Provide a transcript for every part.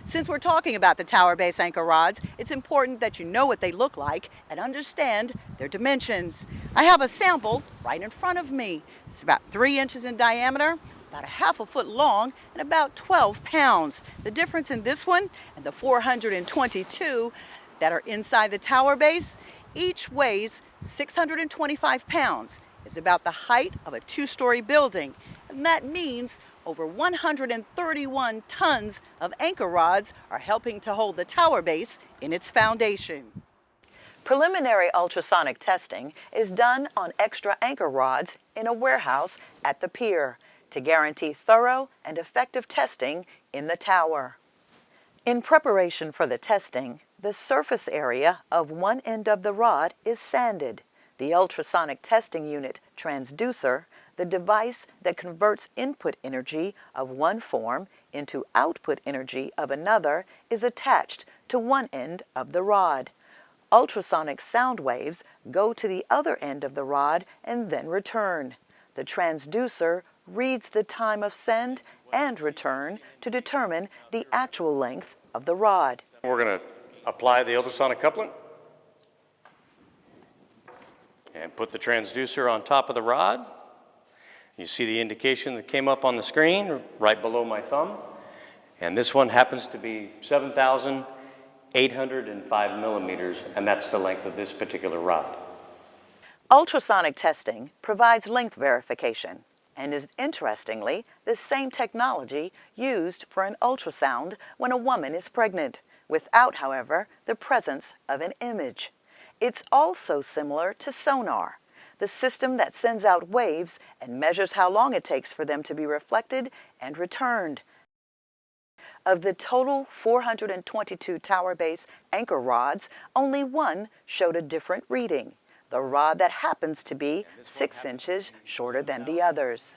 Since we're talking about the tower base anchor rods, it's important that you know what they look like and understand their dimensions. I have a sample right in front of me. It's about 3 inches in diameter, about a half a foot long, and about 12 pounds. The difference in this one and the 422 that are inside the tower base, each weighs 625 pounds. Is about the height of a 2-story building, and that means over 131 tons of anchor rods are helping to hold the tower base in its foundation. Preliminary ultrasonic testing is done on extra anchor rods in a warehouse at the pier to guarantee thorough and effective testing in the tower. In preparation for the testing, the surface area of one end of the rod is sanded. The ultrasonic testing unit transducer, the device that converts input energy of one form into output energy of another, is attached to one end of the rod. Ultrasonic sound waves go to the other end of the rod and then return. The transducer reads the time of send and return to determine the actual length of the rod. We're going to apply the ultrasonic coupling and put the transducer on top of the rod. You see the indication that came up on the screen right below my thumb. And this one happens to be 7,805 millimeters, and that's the length of this particular rod. Ultrasonic testing provides length verification and is, interestingly, the same technology used for an ultrasound when a woman is pregnant, without, however, the presence of an image. It's also similar to sonar, the system that sends out waves and measures how long it takes for them to be reflected and returned. Of the total 422 tower base anchor rods, only one showed a different reading, the rod that happens to be 6 inches shorter than the others.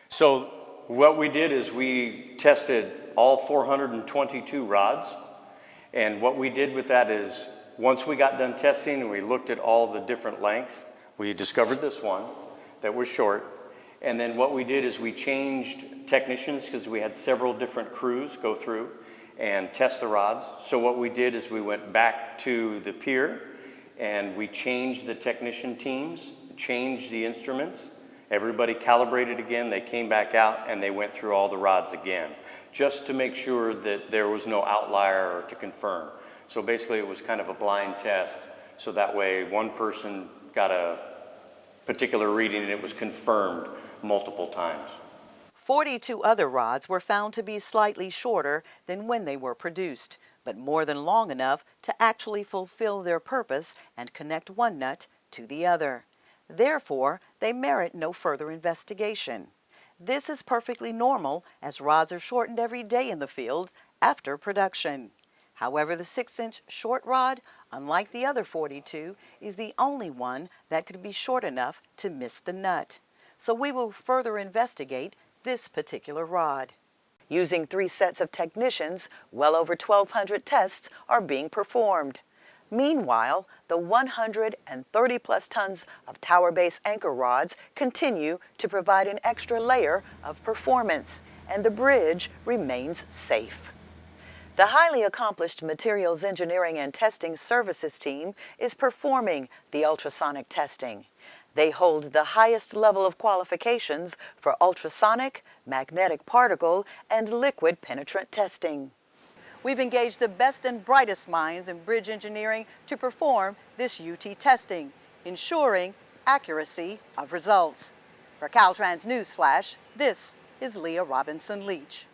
So what we did is we tested all 422 rods, and what we did with that is once we got done testing and we looked at all the different lengths, we discovered this one that was short. And then what we did is we changed technicians because we had several different crews go through and test the rods. So what we did is we went back to the pier and we changed the technician teams, changed the instruments. Everybody calibrated again, they came back out and they went through all the rods again, just to make sure that there was no outlier or to confirm. So basically it was kind of a blind test, so that way one person got a particular reading and it was confirmed multiple times. 42 other rods were found to be slightly shorter than when they were produced, but more than long enough to actually fulfill their purpose and connect one nut to the other. Therefore, they merit no further investigation. This is perfectly normal, as rods are shortened every day in the fields after production. However, the 6-inch short rod, unlike the other 42, is the only one that could be short enough to miss the nut. So we will further investigate this particular rod. Using 3 sets of technicians, well over 1,200 tests are being performed. Meanwhile, the 130-plus tons of tower base anchor rods continue to provide an extra layer of performance, and the bridge remains safe. The highly accomplished Materials Engineering and Testing Services team is performing the ultrasonic testing. They hold the highest level of qualifications for ultrasonic, magnetic particle, and liquid penetrant testing. We've engaged the best and brightest minds in bridge engineering to perform this UT testing, ensuring accuracy of results. For Caltrans Newsflash, this is Leah Robinson Leach.